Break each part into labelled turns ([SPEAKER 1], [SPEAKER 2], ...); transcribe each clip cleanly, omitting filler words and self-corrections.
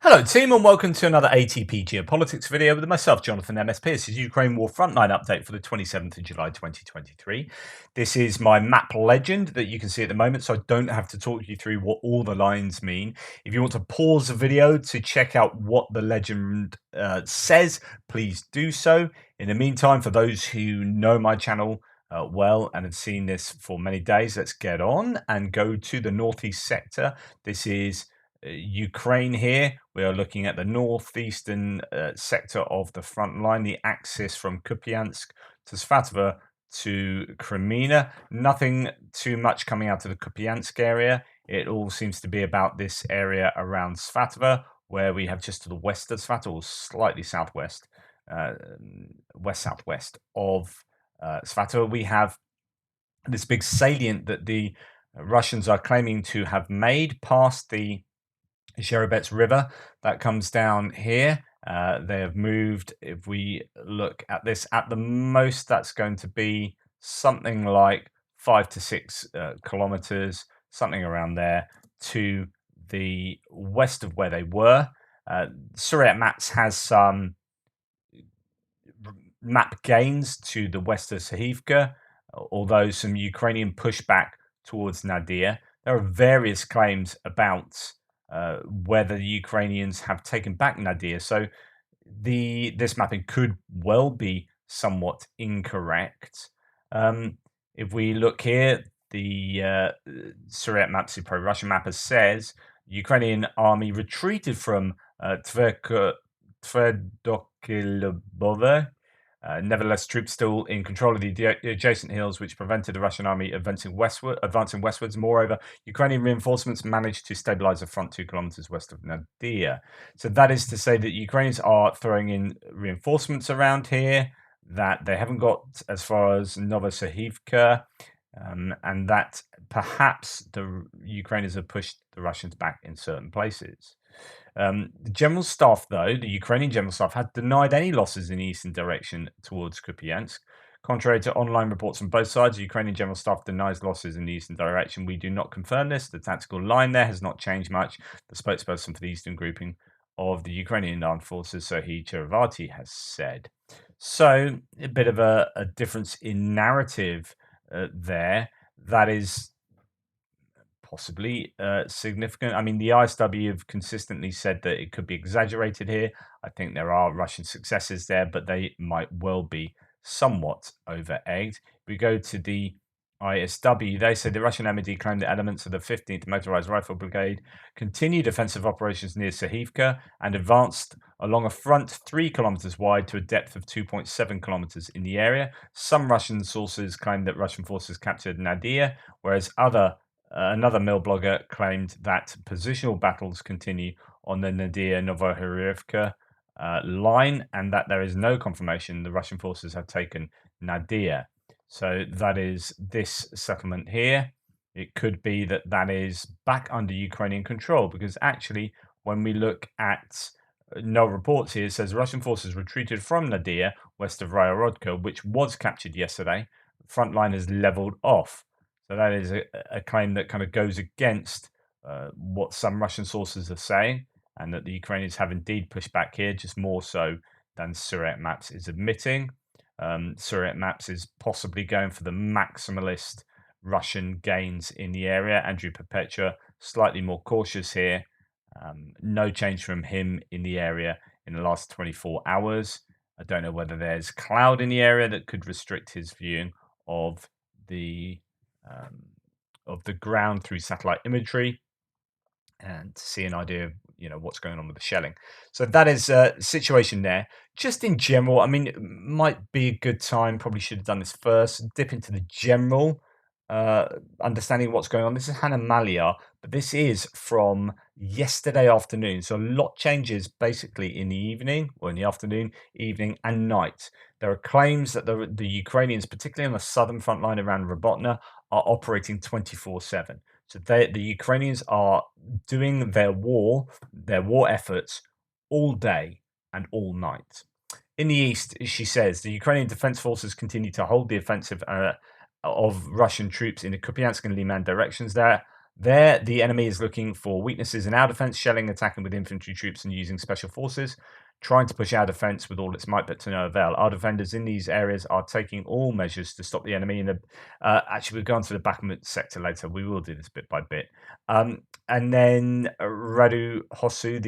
[SPEAKER 1] Hello team and welcome to another ATP Geopolitics video with myself, Jonathan MSP. This is Ukraine War Frontline update for the 27th of July 2023. This is my map legend that you can see at the moment, so I don't have to talk you through what all the lines mean. If you want to pause the video to check out what the legend says, please do so. In the meantime, for those who know my channel well and have seen this for many days, let's get on and go to the northeast sector. This is Ukraine here. We are looking at the northeastern sector of the front line, the axis from Kupiansk to Svatova to Kreminna. Nothing too much coming out of the Kupiansk area. It all seems to be about this area around Svatova, where we have just to the west of Svatova, or slightly southwest, west-southwest of Svatova. We have this big salient that the Russians are claiming to have made past the Sherobets River that comes down here. They have moved, if we look at this, at the most that's going to be something like 5 to 6 kilometers, something around there, to the west of where they were. Suryat Maps has some map gains to the west of Adiivka, although some Ukrainian pushback towards Nadia. There are various claims about whether the Ukrainians have taken back Nadia. So this mapping could well be somewhat incorrect. If we look here, the Suryat Maps, the pro-Russian mapper, says the Ukrainian army retreated from Tverdokilobove. Nevertheless, troops still in control of the adjacent hills, which prevented the Russian army advancing westwards. Moreover, Ukrainian reinforcements managed to stabilize the front 2 kilometers west of Nadia. So that is to say that Ukrainians are throwing in reinforcements around here, that they haven't got as far as Novosahivka, and that perhaps the Ukrainians have pushed the Russians back in certain places. The General Staff, though, the Ukrainian General Staff, had denied any losses in the eastern direction towards Kupiansk. Contrary to online reports from both sides, the Ukrainian General Staff denies losses in the eastern direction. We do not confirm this. The tactical line there has not changed much. The spokesperson for the eastern grouping of the Ukrainian armed forces, Serhiy Cherevati, has said. So, a bit of a difference in narrative there. That is possibly significant. I mean, the ISW have consistently said that it could be exaggerated here. I think there are Russian successes there, but they might well be somewhat over-egged. We go to the ISW. They say the Russian MOD claimed that elements of the 15th Motorized Rifle Brigade continued offensive operations near Sahivka and advanced along a front 3 kilometers wide to a depth of 2.7 kilometers in the area. Some Russian sources claim that Russian forces captured Nadia, whereas another mill blogger claimed that positional battles continue on the Nadia-Novohorivka line and that there is no confirmation the Russian forces have taken Nadia. So that is this settlement here. It could be that that is back under Ukrainian control, because actually when we look at no reports here, it says Russian forces retreated from Nadia west of Ryarodka, which was captured yesterday. Frontline is leveled off. So that is a claim that kind of goes against what some Russian sources are saying, and that the Ukrainians have indeed pushed back here, just more so than Suryat Maps is admitting. Suryat Maps is possibly going for the maximalist Russian gains in the area. Andrew Perpetua, slightly more cautious here. No change from him in the area in the last 24 hours. I don't know whether there's cloud in the area that could restrict his viewing of the ground through satellite imagery and to see an idea of what's going on with the shelling. So that is a situation there. Just in general, I mean, it might be a good time, probably should have done this first, dip into the general understanding of what's going on. This is Hannah Malia, but this is from yesterday afternoon. So a lot changes basically in the evening, or in the afternoon, evening, and night. There are claims that the Ukrainians, particularly on the southern front line around Robotna, are operating 24/7. So the Ukrainians are doing their war efforts all day and all night. In the east, she says, the Ukrainian defense forces continue to hold the offensive of Russian troops in the Kupiansk and Liman directions there. There, the enemy is looking for weaknesses in our defense, shelling, attacking with infantry troops, and using special forces, trying to push our defense with all its might, but to no avail. Our defenders in these areas are taking all measures to stop the enemy. Actually, we'll go on to the Bakhmut sector later. We will do this bit by bit. And then Radu Hosu,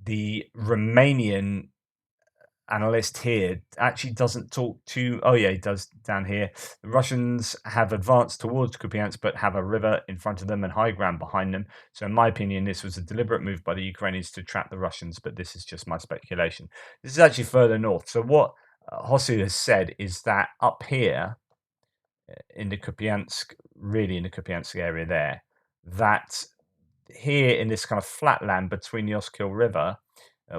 [SPEAKER 1] the Romanian analyst here, actually doesn't talk to. Oh yeah, he does down here. The Russians have advanced towards Kupiansk, but have a river in front of them and high ground behind them. So in my opinion, this was a deliberate move by the Ukrainians to trap the Russians, but this is just my speculation. This is actually further north. So what Hosu has said is that up here in the Kupiansk, really in the Kupiansk area there, that here in this kind of flat land between the Oskil River,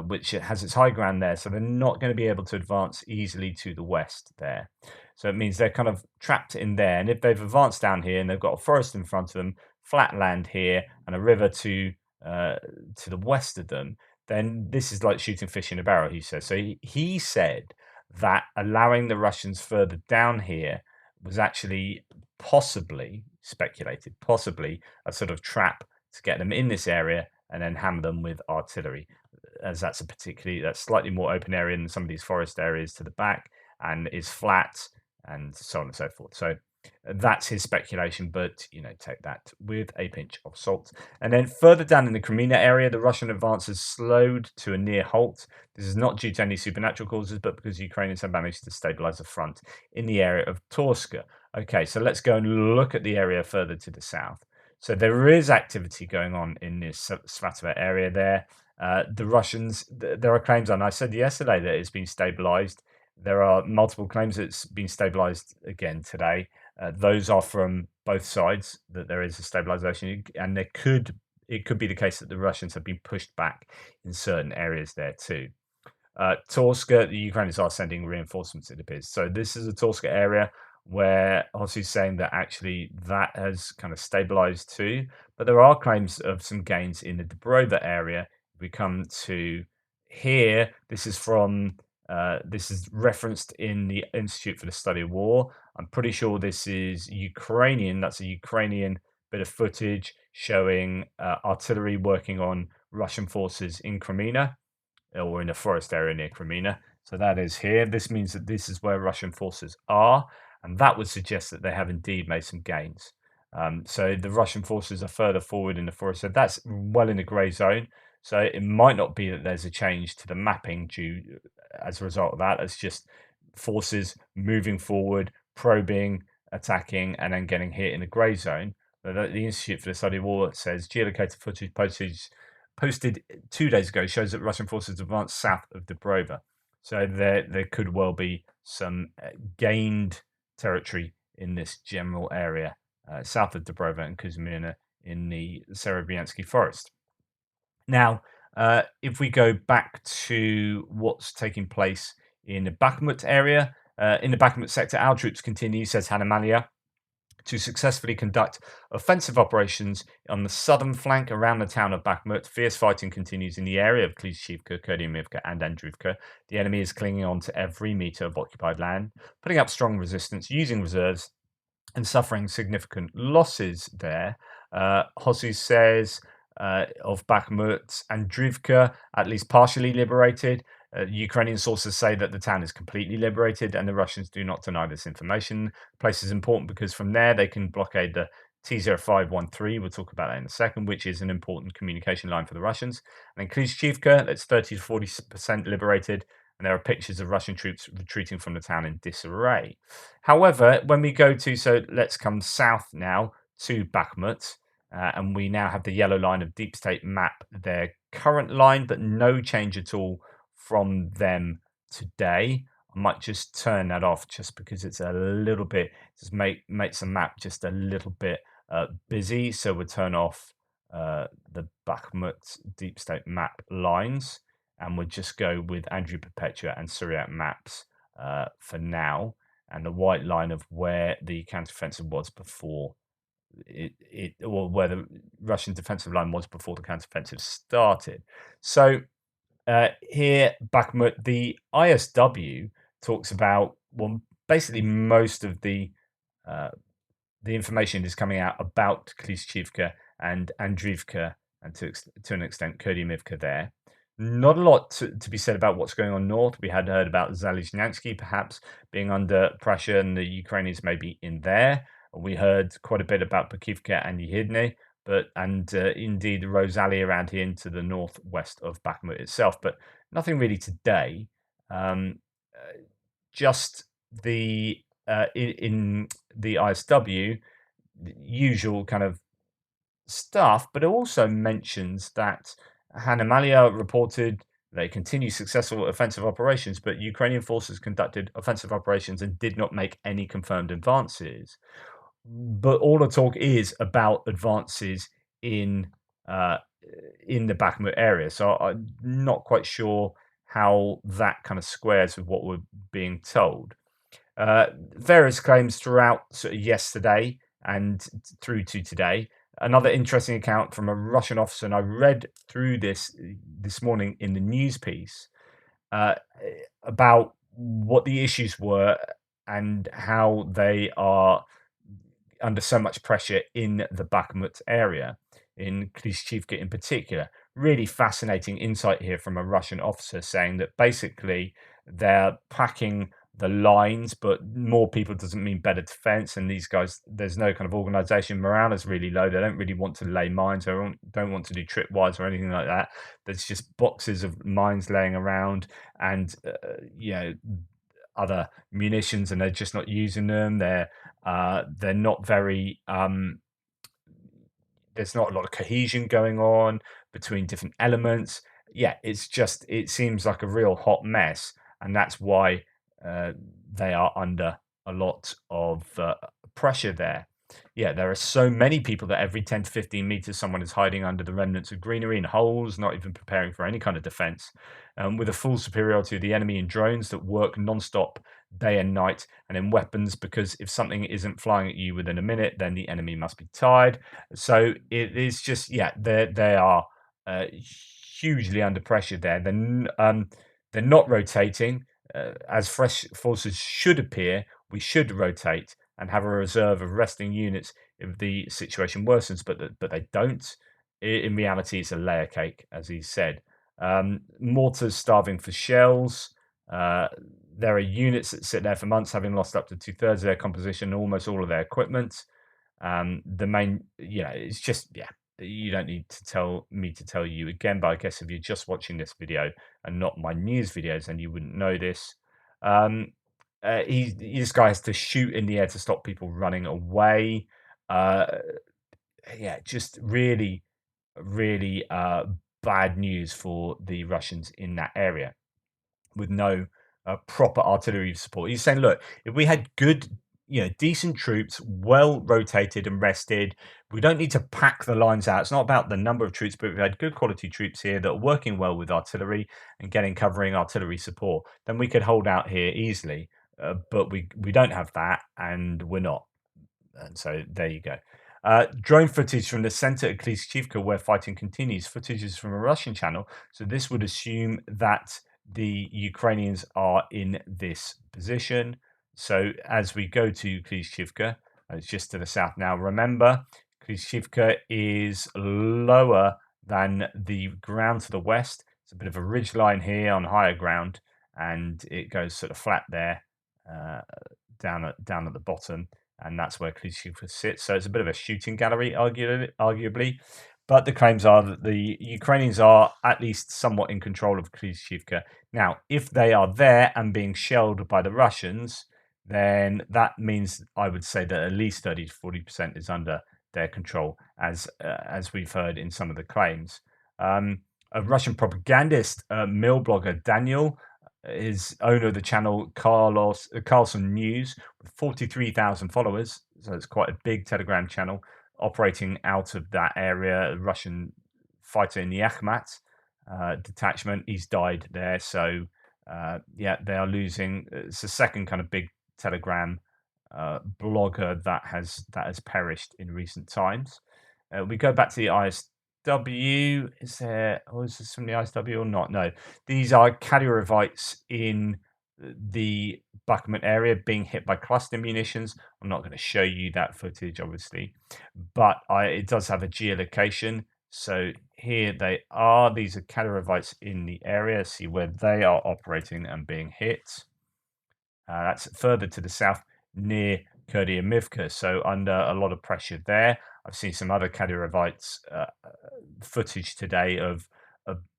[SPEAKER 1] which has its high ground there, so they're not going to be able to advance easily to the west there. So it means they're kind of trapped in there. And if they've advanced down here and they've got a forest in front of them, flat land here, and a river to the west of them, then this is like shooting fish in a barrel, he says. So he said that allowing the Russians further down here was actually possibly speculated, possibly a sort of trap to get them in this area and then hammer them with artillery, as that's slightly more open area than some of these forest areas to the back and is flat and so on and so forth. So that's his speculation, but take that with a pinch of salt. And then further down in the Kreminna area, the Russian advance has slowed to a near halt. This is not due to any supernatural causes, but because Ukrainians have managed to stabilize the front in the area of Torska. Okay, so let's go and look at the area further to the south. So there is activity going on in this Svatova area there. The Russians, there are claims on. I said yesterday that it's been stabilized. There are multiple claims that it's been stabilized again today. Those are from both sides, that there is a stabilization, and it could be the case that the Russians have been pushed back in certain areas there too. Torska, the Ukrainians are sending reinforcements, it appears. So this is a Torska area where Hosu's saying that actually that has kind of stabilized too. But there are claims of some gains in the Dobrova area. If we come to here, this is referenced in the Institute for the Study of War. I'm pretty sure this is Ukrainian. That's a Ukrainian bit of footage showing artillery working on Russian forces in Kreminna, or in a forest area near Kreminna. So that is here. This means that this is where Russian forces are, and that would suggest that they have indeed made some gains. So the Russian forces are further forward in the forest. So that's well in the grey zone. So it might not be that there's a change to the mapping due as a result of that. It's just forces moving forward, probing, attacking, and then getting hit in the grey zone. The Institute for the Study of War says geolocated footage posted 2 days ago shows that Russian forces advanced south of Dobrova. So there could well be some gained territory in this general area south of Dobrova and Kupiansk in the Serebryansky forest. Now, if we go back to what's taking place in the Bakhmut area, in the Bakhmut sector, our troops continue, says Hanamalia, to successfully conduct offensive operations on the southern flank around the town of Bakhmut. Fierce fighting continues in the area of Klishchivka, Kupiansk, and Adiivka. The enemy is clinging on to every meter of occupied land, putting up strong resistance, using reserves, and suffering significant losses there. Hosu says of Bakhmut and Adiivka, at least partially liberated. Ukrainian sources say that the town is completely liberated, and the Russians do not deny this information. The place is important because from there they can blockade the T0513. We'll talk about that in a second, which is an important communication line for the Russians. And in Klishchivka, that's 30 to 40% liberated, and there are pictures of Russian troops retreating from the town in disarray. However, when we go to, so let's come south now to Bakhmut, and we now have the yellow line of Deep State map, their current line, but no change at all from them today. I might just turn that off just because it's a little bit, just makes the map just a little bit busy. So we'll turn off the Bakhmut Deep State map lines, and we'll just go with Andrew Perpetua and Syriac maps for now, and the white line of where the counteroffensive was before or where the Russian defensive line was before the counteroffensive started. So here, Bakhmut, the ISW talks about, well, basically most of the the information is coming out about Klishchivka and Andriivka, and to an extent Kurdyivka there. Not a lot to be said about what's going on north. We had heard about Zalizhnyansky perhaps being under pressure and the Ukrainians maybe in there. We heard quite a bit about Bakivka and Yehidne, and indeed Rosalie around here into the northwest of Bakhmut itself, but nothing really today. Uh, just the in the ISW, the usual kind of stuff, but it also mentions that Hanamalia reported they continue successful offensive operations, but Ukrainian forces conducted offensive operations and did not make any confirmed advances. But all the talk is about advances in uh, in the Bakhmut area, so I'm not quite sure how that kind of squares with what we're being told. Various claims throughout sort of yesterday and through to today. Another interesting account from a Russian officer, and I read through this morning in the news piece uh, about what the issues were and how they are under so much pressure in the Bakhmut area, in Klishchivka in particular. Really fascinating insight here from a Russian officer saying that basically they're packing the lines, but more people doesn't mean better defense. And these guys, there's no kind of organization. Morale is really low. They don't really want to lay mines. They don't want to do tripwires or anything like that. There's just boxes of mines laying around, and other munitions, and they're just not using them. They're not very there's not a lot of cohesion going on between different elements. Yeah, it seems like a real hot mess, and that's why uh, they are under a lot of pressure there. Yeah, there are so many people that every 10 to 15 meters, someone is hiding under the remnants of greenery and holes, not even preparing for any kind of defense, with a full superiority of the enemy in drones that work non-stop day and night, and in weapons, because if something isn't flying at you within a minute, then the enemy must be tired. So it is just, yeah, they are hugely under pressure there. They're not rotating as fresh forces should appear. We should rotate and have a reserve of resting units if the situation worsens, but they don't. In reality, it's a layer cake, as he said. Mortars starving for shells. Uh, there are units that sit there for months, having lost up to 2/3 of their composition, almost all of their equipment. The main, it's just, yeah, you don't need to tell me to tell you again, but I guess if you're just watching this video and not my news videos, then you wouldn't know this. Um, this guy has to shoot in the air to stop people running away. Uh, yeah, just really, really bad news for the Russians in that area, with no proper artillery support. He's saying, look, if we had good, decent troops, well rotated and rested, we don't need to pack the lines out. It's not about the number of troops, but if we had good quality troops here that are working well with artillery and getting covering artillery support, then we could hold out here easily. But we don't have that, and we're not. And so there you go. Drone footage from the center of Klishchivka, where fighting continues. Footage is from a Russian channel, so this would assume that the Ukrainians are in this position. So as we go to Klishchivka, it's just to the south now. Remember, Klishchivka is lower than the ground to the west. It's a bit of a ridge line here on higher ground, and it goes sort of flat there, down at the bottom, and that's where Klishchivka sits. So it's a bit of a shooting gallery, arguably. But the claims are that the Ukrainians are at least somewhat in control of Klishchivka. Now, if they are there and being shelled by the Russians, then that means I would say that at least 30 to 40% is under their control, as we've heard in some of the claims. A Russian propagandist, mill blogger Daniel, is owner of the channel Carlson News, with 43,000 followers. So it's quite a big Telegram channel operating out of that area. A Russian fighter in the Akhmat detachment. He's died there. So yeah, they are losing. It's the second kind of big Telegram blogger that has perished in recent times. We go back to the ISW. Is this from the ISW or not? No, these are Kadyriovites in the Bakhmut area being hit by cluster munitions. I'm not going to show you that footage, obviously, but it does have a geolocation. So here they are. These are Kadyriovites in the area. See where they are operating and being hit. That's further to the south near Kupiansk-Kreminna, so under a lot of pressure there. I've seen some other Kadyriovites footage today of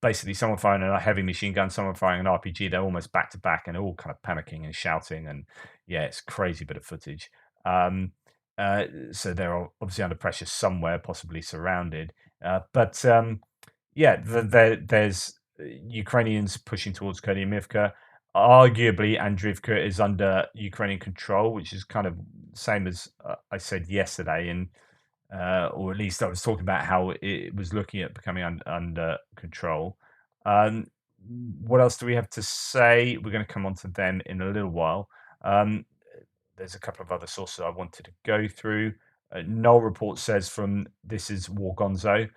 [SPEAKER 1] basically someone firing a heavy machine gun, someone firing an RPG. They're almost back to back and all kind of panicking and shouting. And yeah, it's crazy bit of footage. So they're obviously under pressure somewhere, possibly surrounded. But yeah, there's Ukrainians pushing towards Kupiansk. Arguably, Andriivka is under Ukrainian control, which is kind of same as I said yesterday, and or at least I was talking about how it was looking at becoming under control. Um, what else do we have to say? We're going to come on to them in a little while. Um, there's a couple of other sources I wanted to go through. Null report says from this is War Gonzo.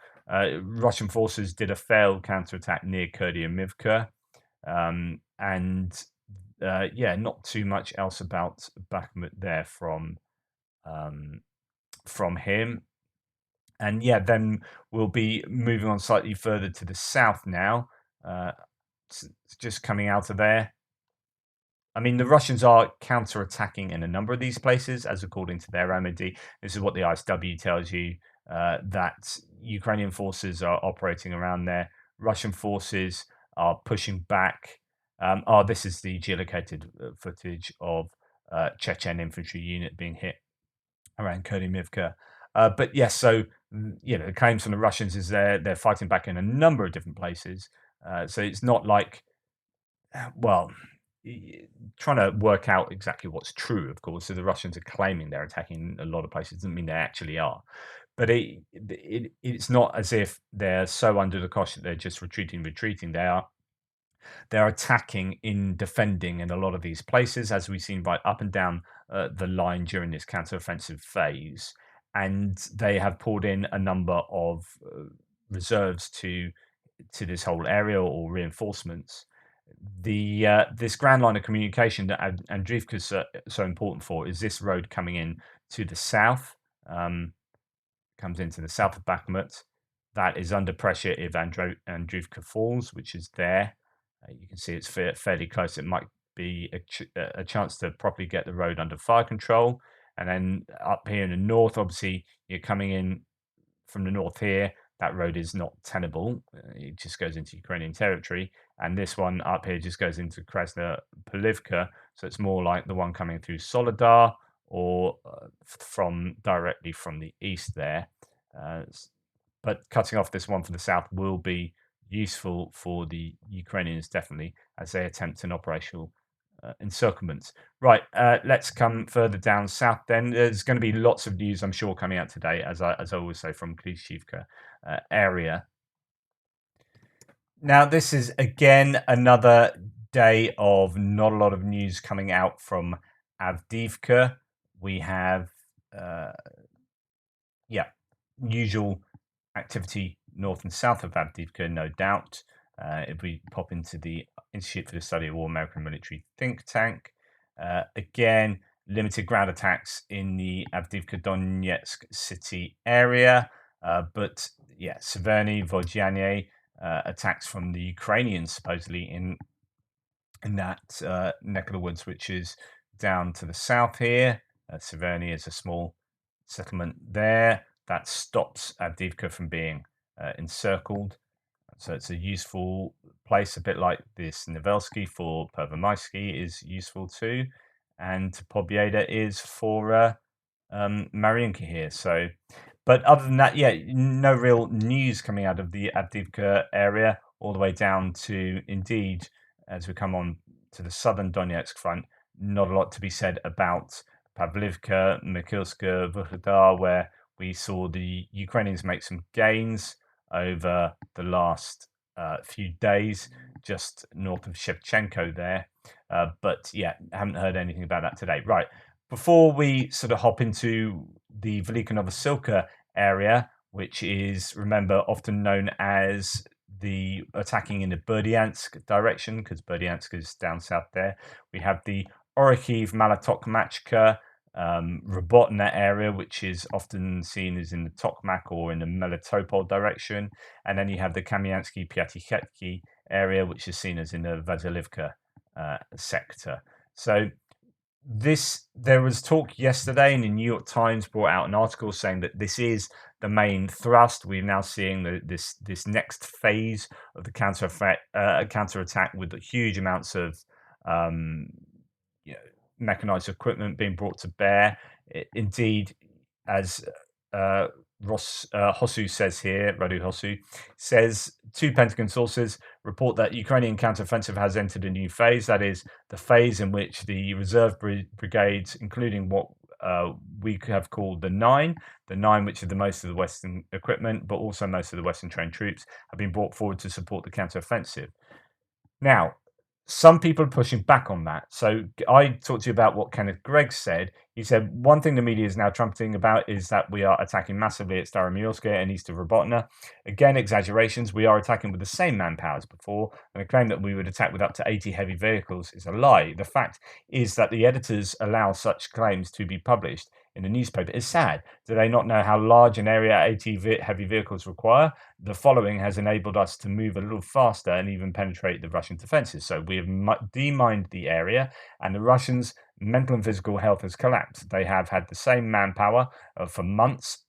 [SPEAKER 1] Russian forces did a failed counterattack near Kurdyivka. And yeah, not too much else about Bakhmut there from him. And yeah, then we'll be moving on slightly further to the south now. Just coming out of there. I mean, the Russians are counter-attacking in a number of these places, as according to their MOD. This is what the ISW tells you, that Ukrainian forces are operating around there. Russian forces are pushing back. This is the geolocated footage of Chechen infantry unit being hit around Kupiansk. But yes, so the claims from the Russians is they're fighting back in a number of different places. So it's not like, well, trying to work out exactly what's true, of course. So the Russians are claiming they're attacking a lot of places, doesn't mean they actually are. But it's not as if they're so under the cosh that they're just retreating. They're attacking in defending in a lot of these places, as we've seen right up and down the line during this counteroffensive phase. And they have pulled in a number of reserves to this whole area, or reinforcements. This grand line of communication that Andriivka is so important for is this road coming in to the south. Comes into the south of Bakhmut. That is under pressure if Andriivka falls, which is there. You can see it's fairly close. It might be a chance to properly get the road under fire control. And then up here in the north, obviously, you're coming in from the north here. That road is not tenable. It just goes into Ukrainian territory. And this one up here just goes into Krasna Polivka. So it's more like the one coming through Solidar, or directly from the east there. But cutting off this one from the south will be useful for the Ukrainians, definitely, as they attempt an operational encirclement. Right, let's come further down south then. There's going to be lots of news, I'm sure, coming out today, as I always say, from Klishchiivka area. Now, this is, again, another day of not a lot of news coming out from Adiivka. We have, usual activity north and south of Adiivka, no doubt. If we pop into the Institute for the Study of War American Military think tank, again, limited ground attacks in the Adiivka Donetsk city area. But yeah, Severny, Vodyane, attacks from the Ukrainians, supposedly in that neck of the woods, which is down to the south here. Severny is a small settlement there that stops Adiivka from being encircled. So it's a useful place, a bit like this Novelsky for Pervomaisky is useful too. And Pobieda is for Marinka here. So, but other than that, yeah, no real news coming out of the Adiivka area, all the way down to, indeed, as we come on to the southern Donetsk front, not a lot to be said about Pavlivka, Mikilska, Vuhledar, where we saw the Ukrainians make some gains over the last few days, just north of Shevchenko there. But yeah, haven't heard anything about that today. Right, before we sort of hop into the Velika Novosilka area, which is, remember, often known as the attacking in the Berdyansk direction, because Berdyansk is down south there. We have the Orikhiv, Malotokmachka, Robotna area, which is often seen as in the Tokmak or in the Melitopol direction. And then you have the Kamyansky Pyatikhetki area, which is seen as in the Vasilivka sector. So there was talk yesterday, and the New York Times brought out an article saying that this is the main thrust. We're now seeing this next phase of the counterattack with huge amounts of um, you know, mechanized equipment being brought to bear. Indeed, as Hosu says here, Radu Hosu says, two Pentagon sources report that Ukrainian counteroffensive has entered a new phase. That is the phase in which the reserve brigades, including what we have called the Nine, which is the most of the Western equipment, but also most of the Western trained troops, have been brought forward to support the counteroffensive. Now, some people are pushing back on that. So I talked to you about what Kenneth Gregg said. He said one thing the media is now trumpeting about is that we are attacking massively at Staromyorsk and east of Robotna. Again, exaggerations. We are attacking with the same manpower as before, and the claim that we would attack with up to 80 heavy vehicles is a lie. The fact is that the editors allow such claims to be published in the newspaper. It's sad. Do they not know how large an area 80 heavy vehicles require? The following has enabled us to move a little faster and even penetrate the Russian defenses. So we have demined the area, and the Russians' mental and physical health has collapsed. They have had the same manpower for months.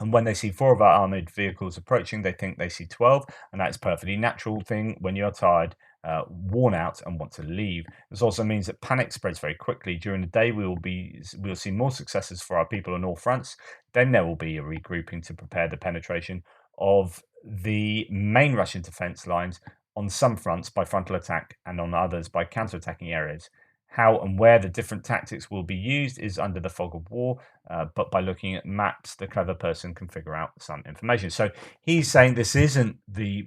[SPEAKER 1] And when they see 4 of our armoured vehicles approaching, they think they see 12. And that's a perfectly natural thing when you're tired, worn out, and want to leave. This also means that panic spreads very quickly. During the day, we'll see more successes for our people on all fronts. Then there will be a regrouping to prepare the penetration of the main Russian defence lines on some fronts by frontal attack and on others by counter-attacking areas. How and where the different tactics will be used is under the fog of war, but by looking at maps, the clever person can figure out some information. So he's saying this isn't the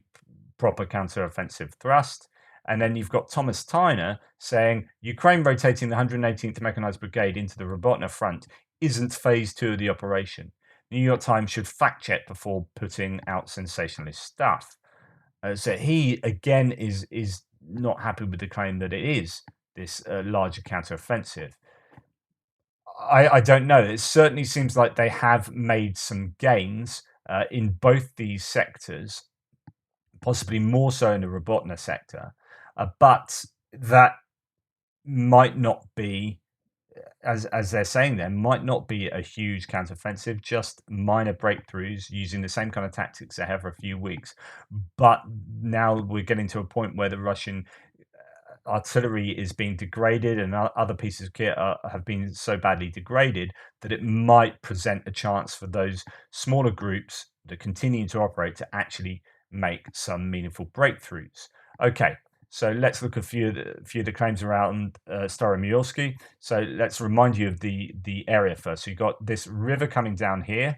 [SPEAKER 1] proper counter-offensive thrust. And then you've got Thomas Tyner saying Ukraine rotating the 118th Mechanized Brigade into the Robotna front isn't phase 2 of the operation. The New York Times should fact check before putting out sensationalist stuff. So he, again, is not happy with the claim that it is this larger counteroffensive. I don't know. It certainly seems like they have made some gains in both these sectors, possibly more so in the Robotna sector, but that might not be, as they're saying there, might not be a huge counteroffensive, just minor breakthroughs using the same kind of tactics they have for a few weeks. But now we're getting to a point where the Russian artillery is being degraded and other pieces of kit have been so badly degraded that it might present a chance for those smaller groups that continue to operate to actually make some meaningful breakthroughs. Okay, so let's look at a few of the claims around Staromyorsk. So let's remind you of the area first. So you've got this river coming down here,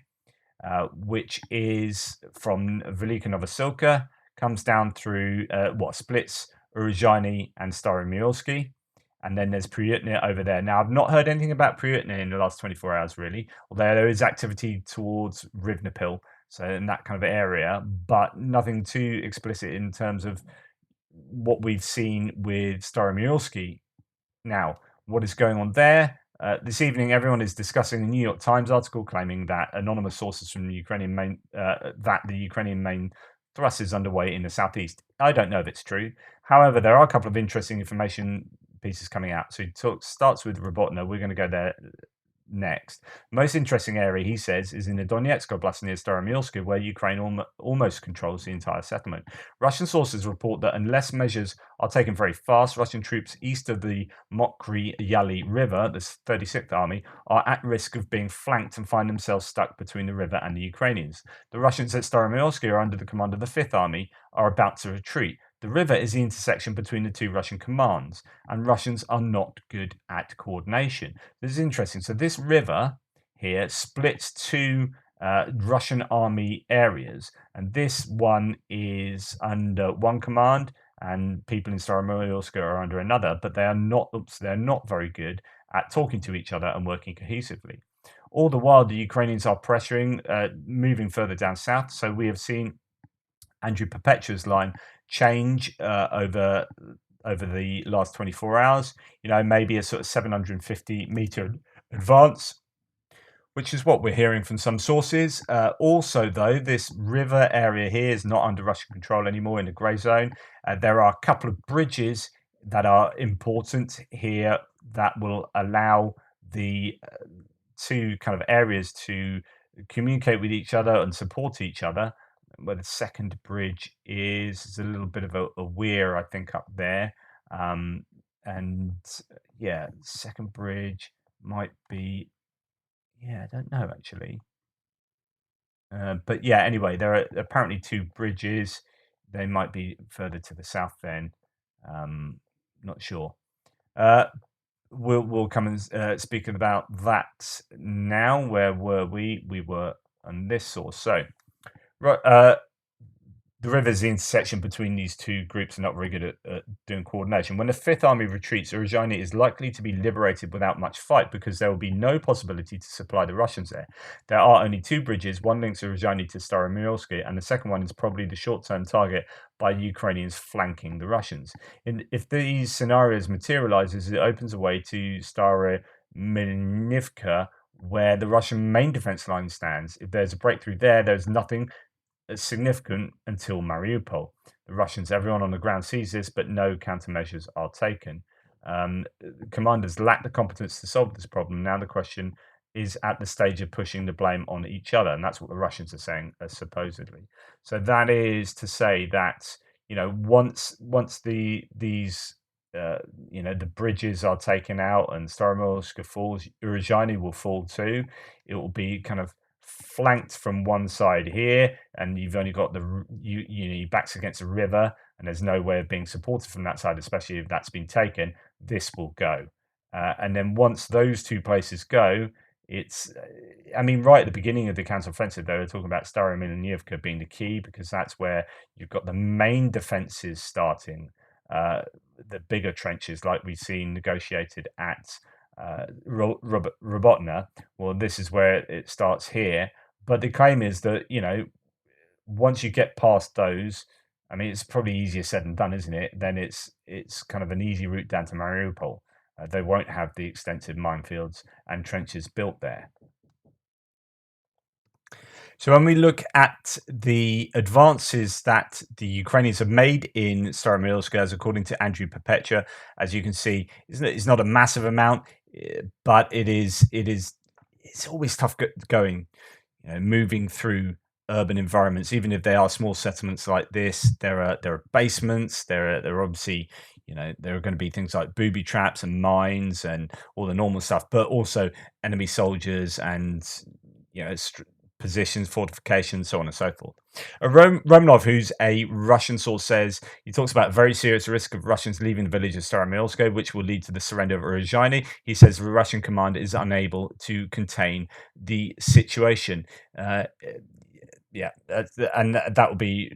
[SPEAKER 1] which is from Velika Novosilka, comes down through splits Uruzhany and Staromyorsk. And then there's Pryutny over there. Now, I've not heard anything about Pryutny in the last 24 hours, really, although there is activity towards Rivnepil, so in that kind of area, but nothing too explicit in terms of what we've seen with Staromyorsk. Now, what is going on there? This evening, everyone is discussing a New York Times article claiming that anonymous sources from the Ukrainian main thrust is underway in the southeast. I don't know if it's true. However, there are a couple of interesting information pieces coming out. So he starts with Robotna. We're going to go there next. Most interesting area, he says, is in the Donetsk Oblast near Staromyorsk, where Ukraine almost controls the entire settlement. Russian sources report that unless measures are taken very fast, Russian troops east of the Mokry Yali River, the 36th Army, are at risk of being flanked and find themselves stuck between the river and the Ukrainians. The Russians at Staromyorsk are under the command of the 5th Army, are about to retreat. The river is the intersection between the two Russian commands, and Russians are not good at coordination. This is interesting. So this river here splits two Russian army areas, and this one is under one command, and people in Staromyorsk are under another. But they're not very good at talking to each other and working cohesively. All the while, the Ukrainians are pressuring, moving further down south. So we have seen Andrew Perpetua's line change over the last 24 hours. Maybe a sort of 750-meter advance, which is what we're hearing from some sources. Also, though, this river area here is not under Russian control anymore in the grey zone. There are a couple of bridges that are important here that will allow the two kind of areas to communicate with each other and support each other. Where the second bridge is a little bit of a weir, I think, up there. And yeah, second bridge might be, yeah, I don't know actually. But yeah, anyway, there are apparently two bridges. They might be further to the south then. Not sure. We'll come and speak about that now. Where were we? We were on this source. So, right, the river's the intersection between these two groups are not very good at doing coordination. When the Fifth Army retreats, Uruzhani is likely to be liberated without much fight because there will be no possibility to supply the Russians there. There are only two bridges. One links Uruzhani to Staromyrsky, and the second one is probably the short-term target by Ukrainians flanking the Russians. If these scenarios materializes, it opens a way to Staromynivka, where the Russian main defense line stands. If there's a breakthrough there, there's nothing significant until Mariupol. The Russians, everyone on the ground sees this, but no countermeasures are taken. Commanders lack the competence to solve this problem. Now the question is at the stage of pushing the blame on each other, and that's what the Russians are saying, supposedly. So that is to say that once these the bridges are taken out and Staromorsk falls, Uruzhani will fall too. It will be kind of flanked from one side here, and you've only got your backs against a river, and there's no way of being supported from that side, especially if that's been taken. This will go, and then once those two places go, it's right at the beginning of the counteroffensive, they were talking about Staromynivka being the key because that's where you've got the main defenses starting, the bigger trenches like we've seen negotiated at Robotna. Well, this is where it starts here. But the claim is that, once you get past those, it's probably easier said than done, isn't it? Then it's kind of an easy route down to Mariupol. They won't have the extensive minefields and trenches built there. So when we look at the advances that the Ukrainians have made in Staromyrsky, according to Andrew Perpetua, as you can see, it's not a massive amount, but it's always tough going, moving through urban environments, even if they are small settlements like this. There are basements. There are obviously, there are going to be things like booby traps and mines and all the normal stuff, but also enemy soldiers and positions, fortifications, so on and so forth. Romanov, who's a Russian source, says he talks about a very serious risk of Russians leaving the village of Staromyrsky, which will lead to the surrender of Uruzhani. He says the Russian commander is unable to contain the situation. And that will be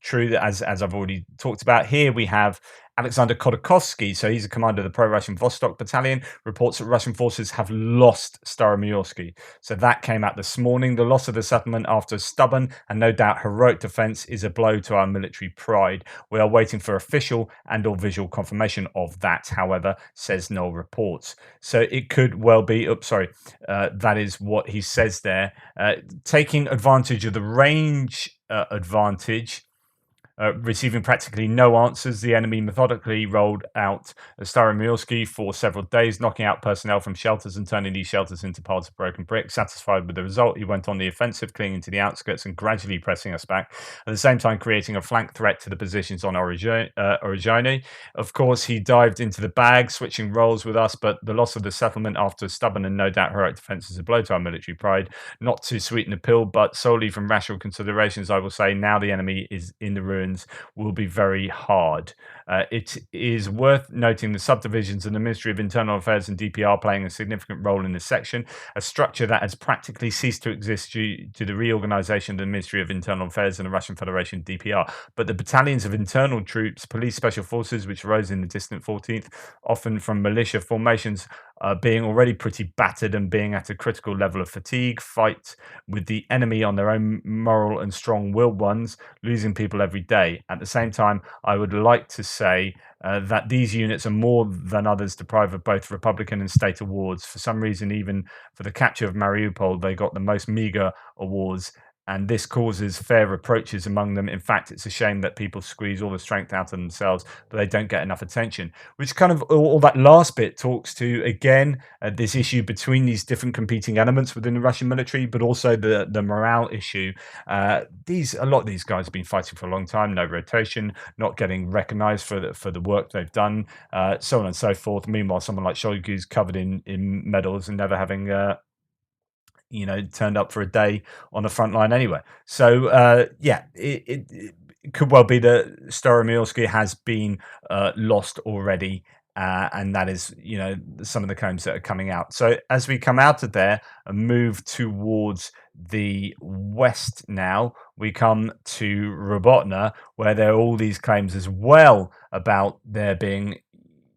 [SPEAKER 1] true, as I've already talked about. Here we have Alexander Khodakovsky, so he's a commander of the pro-Russian Vostok Battalion, reports that Russian forces have lost Staromyrsky. So that came out this morning. The loss of the settlement after a stubborn and no doubt heroic defense is a blow to our military pride. We are waiting for official and or visual confirmation of that, however, says Noel reports. So it could well be, that is what he says there. Taking advantage of the range advantage, receiving practically no answers, the enemy methodically rolled out Staromyrsky for several days, knocking out personnel from shelters and turning these shelters into piles of broken brick. Satisfied with the result, he went on the offensive, clinging to the outskirts and gradually pressing us back, at the same time creating a flank threat to the positions on Uruzhani. Of course, he dived into the bag, switching roles with us, but the loss of the settlement after a stubborn and no doubt heroic defense is a blow to our military pride. Not to sweeten the pill, but solely from rational considerations, I will say now the enemy is in the ruins will be very hard. It is worth noting the subdivisions of the Ministry of Internal Affairs and DPR playing a significant role in this section, a structure that has practically ceased to exist due to the reorganization of the Ministry of Internal Affairs and the Russian Federation DPR. But the battalions of internal troops, police, special forces, which rose in the distant 14th, often from militia formations, being already pretty battered and being at a critical level of fatigue, fight with the enemy on their own moral and strong-willed ones, losing people every day. At the same time, I would like to say that these units are more than others deprived of both Republican and state awards. For some reason, even for the capture of Mariupol, they got the most meager awards, and this causes fair reproaches among them. In fact, it's a shame that people squeeze all the strength out of themselves, but they don't get enough attention. Which kind of all that last bit talks to again this issue between these different competing elements within the Russian military, but also the morale issue. A lot of these guys have been fighting for a long time, no rotation, not getting recognised for the work they've done, so on and so forth. Meanwhile, someone like Shoigu's covered in medals and never having turned up for a day on the front line anyway. So it could well be that Staromilski has been lost already, and that is some of the claims that are coming out. So as we come out of there and move towards the west now, we come to Robotna, where there are all these claims as well about there being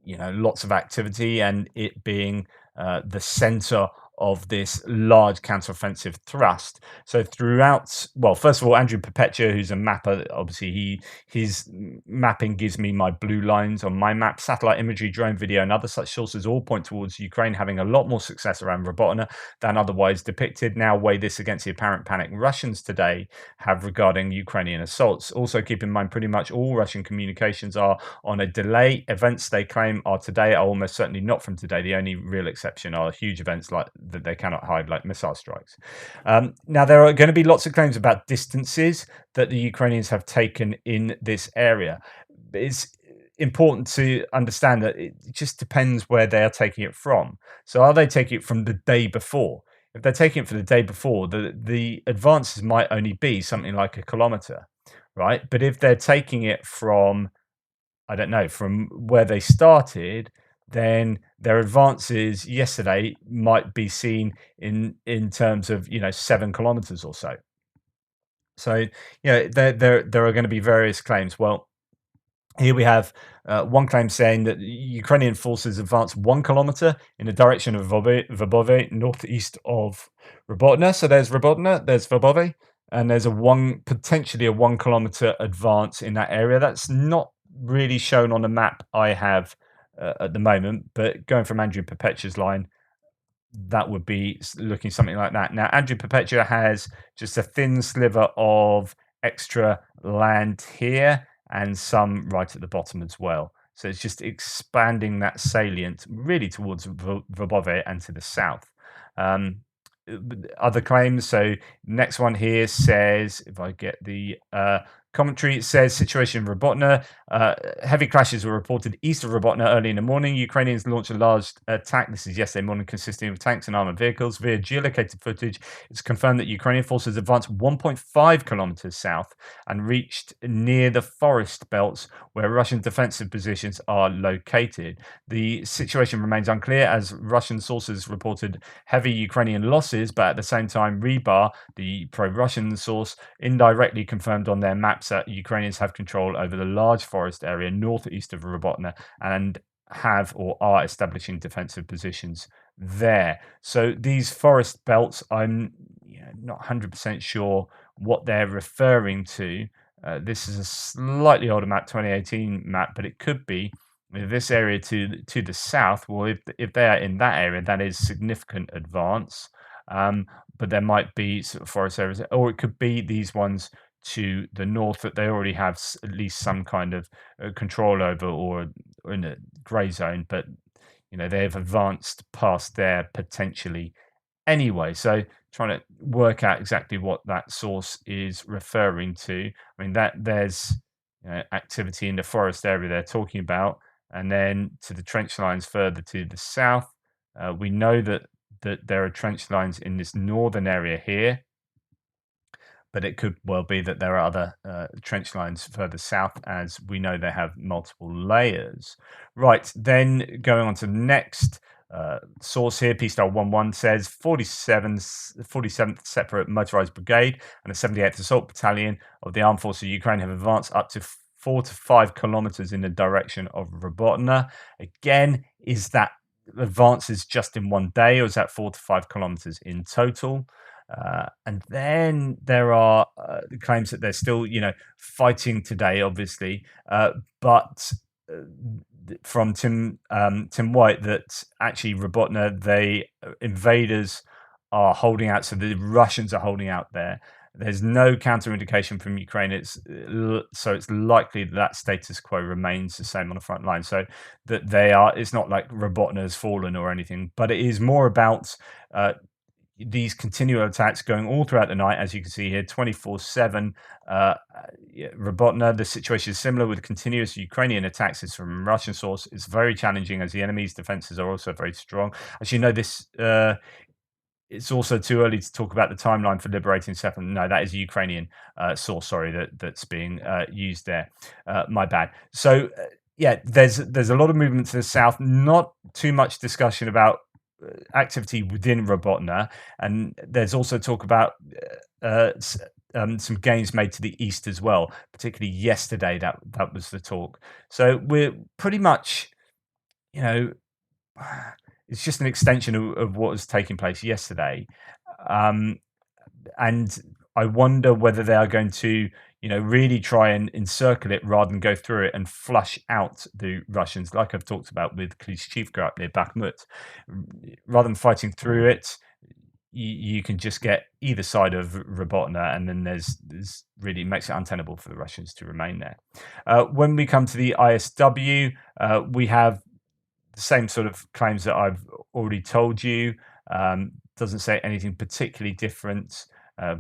[SPEAKER 1] lots of activity and it being the center of this large counteroffensive thrust. So throughout, well, first of all, Andrew Perpetua, who's a mapper, obviously his mapping gives me my blue lines on my map. Satellite imagery, drone video, and other such sources all point towards Ukraine having a lot more success around Robotna than otherwise depicted. Now weigh this against the apparent panic Russians today have regarding Ukrainian assaults. Also keep in mind pretty much all Russian communications are on a delay. Events they claim are today are almost certainly not from today. The only real exception are huge events like that they cannot hide, like missile strikes. Now, there are going to be lots of claims about distances that the Ukrainians have taken in this area. It's important to understand that it just depends where they are taking it from. So are they taking it from the day before? If they're taking it from the day before, the advances might only be something like a kilometer, right? But if they're taking it from, I don't know, from where they started, then their advances yesterday might be seen in terms of 7 kilometers or so. So there are going to be various claims. Well, here we have one claim saying that Ukrainian forces advanced 1 kilometer in the direction of Verbove, northeast of Robotna. So there's Robotna, there's Verbove, and there's potentially a 1 kilometer advance in that area. That's not really shown on the map I have at the moment, but going from Andrew Perpetua's line, that would be looking something like that. Now, Andrew Perpetua has just a thin sliver of extra land here and some right at the bottom as well. So it's just expanding that salient really towards Verbove and to the south. Other claims. So next one here says, if I get the commentary, it says situation in Robotna. Heavy clashes were reported east of Robotna early in the morning. Ukrainians launched a large attack. This is yesterday morning, consisting of tanks and armored vehicles. Via geolocated footage, it's confirmed that Ukrainian forces advanced 1.5 kilometers south and reached near the forest belts where Russian defensive positions are located. The situation remains unclear as Russian sources reported heavy Ukrainian losses, but at the same time, Rebar, the pro-Russian source, indirectly confirmed on their maps that Ukrainians have control over the large forest area northeast of Robotna and have or are establishing defensive positions there. So these forest belts, I'm not 100% sure what they're referring to. This is a slightly older map, 2018 map, but it could be this area to the south. Well, if they are in that area, that is significant advance. But there might be sort of forest areas, or it could be these ones to the north that they already have at least some kind of control over, or in a grey zone. But they've advanced past there potentially anyway. So trying to work out exactly what that source is referring to. I mean that there's activity in the forest area they're talking about, and then to the trench lines further to the south. We know that there are trench lines in this northern area here, but it could well be that there are other trench lines further south, as we know they have multiple layers. Right, then going on to the next source here, P-Star 11 says 47th Separate Motorized Brigade and the 78th Assault Battalion of the Armed Forces of Ukraine have advanced up to 4 to 5 kilometers in the direction of Robotna. Again, is that advances just in one day, or is that 4 to 5 kilometers in total? And then there are claims that they're still, fighting today, obviously, but uh, from Tim White that actually Robotna, they invaders are holding out, so the Russians are holding out there. There's no counter indication from Ukraine. So it's likely that status quo remains the same on the front line. So that they are, it's not like Robotna has fallen or anything, but it is more about these continual attacks going all throughout the night, as you can see here, 24/7. Robotna, the situation is similar with continuous Ukrainian attacks. It's from Russian source. It's very challenging as the enemy's defenses are also very strong. As you know, this it's also too early to talk about the timeline for liberating Seven. No, that is a Ukrainian source. Sorry, that's being used there. My bad. So yeah, there's a lot of movement to the south. Not too much discussion about activity within Robotna, and there's also talk about some gains made to the east as well. Particularly yesterday, that was the talk. So we're pretty much, you know, it's just an extension of what was taking place yesterday. Um, and I wonder whether they are going to, really try and encircle it rather than go through it and flush out the Russians, like I've talked about with Klishchivka up near Bakhmut. Rather than fighting through it, you can just get either side of Robotna, and then there's really makes it untenable for the Russians to remain there. When we come to the ISW, we have the same sort of claims that I've already told you. Doesn't say anything particularly different.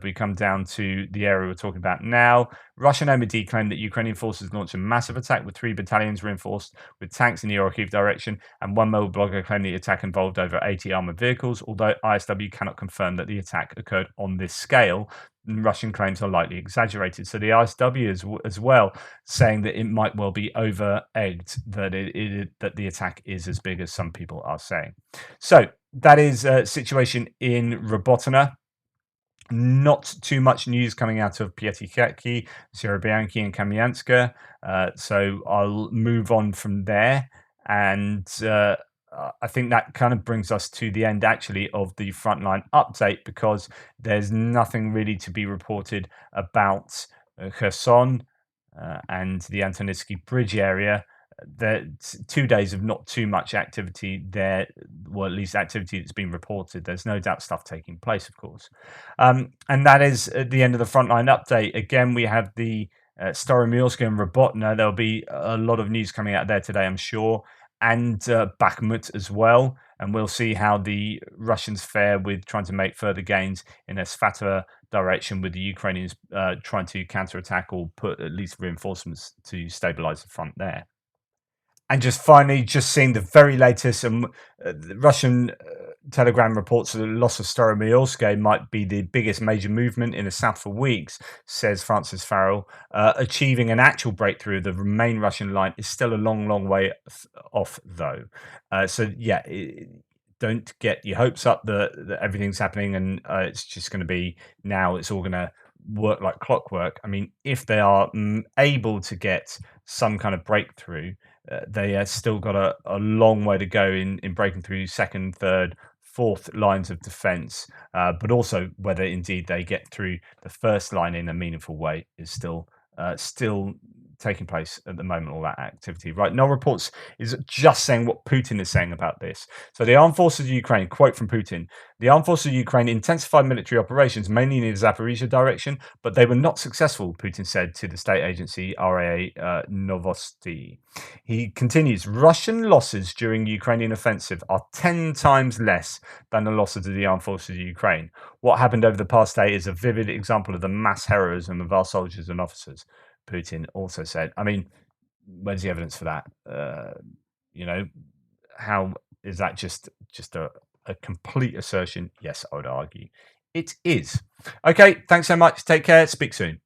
[SPEAKER 1] We come down to the area we're talking about now. Russian MOD claimed that Ukrainian forces launched a massive attack with 3 battalions reinforced with tanks in the Orkhiv direction, and one mobile blogger claimed the attack involved over 80 armored vehicles, although ISW cannot confirm that the attack occurred on this scale. Russian claims are likely exaggerated. So the ISW as well saying that it might well be over egged, that that the attack is as big as some people are saying. So that is a situation in Robotna. Not too much news coming out of Piatikaki, Serebianki, and Kamianska. So I'll move on from there. And I think that kind of brings us to the end, actually, of the frontline update, because there's nothing really to be reported about Kherson and the Antonivsky Bridge area. There's 2 days of not too much activity there, well, at least activity that's been reported. There's no doubt stuff taking place, of course. And that is at the end of the frontline update. Again, we have the Staromyorsk and Robotna. There'll be a lot of news coming out there today, I'm sure, and Bakhmut as well. And we'll see how the Russians fare with trying to make further gains in a Svatova direction, with the Ukrainians trying to counterattack or put at least reinforcements to stabilize the front there. And just finally, just seeing the very latest, the Russian Telegram reports that the loss of Staromyorsk might be the biggest major movement in the south for weeks, says Francis Farrell. Achieving an actual breakthrough of the main Russian line is still a long, long way off, though. Don't get your hopes up that everything's happening and it's just going to be now, it's all going to work like clockwork. I mean, if they are able to get some kind of breakthrough, they still got a long way to go in breaking through second, third, fourth lines of defense. But also whether indeed they get through the first line in a meaningful way is still taking place at the moment, all that activity. Right, no reports is just saying what Putin is saying about this. So the armed forces of Ukraine, quote from Putin, the armed forces of Ukraine intensified military operations mainly in the Zaporizhia direction, but they were not successful, Putin said to the state agency RIA Novosti. He continues, Russian losses during Ukrainian offensive are 10 times less than the losses of the armed forces of Ukraine. What happened over the past day is a vivid example of the mass heroism of our soldiers and officers, Putin also said. I mean, where's the evidence for that? How is that just a complete assertion? Yes, I would argue it is. Okay, thanks so much. Take care. Speak soon.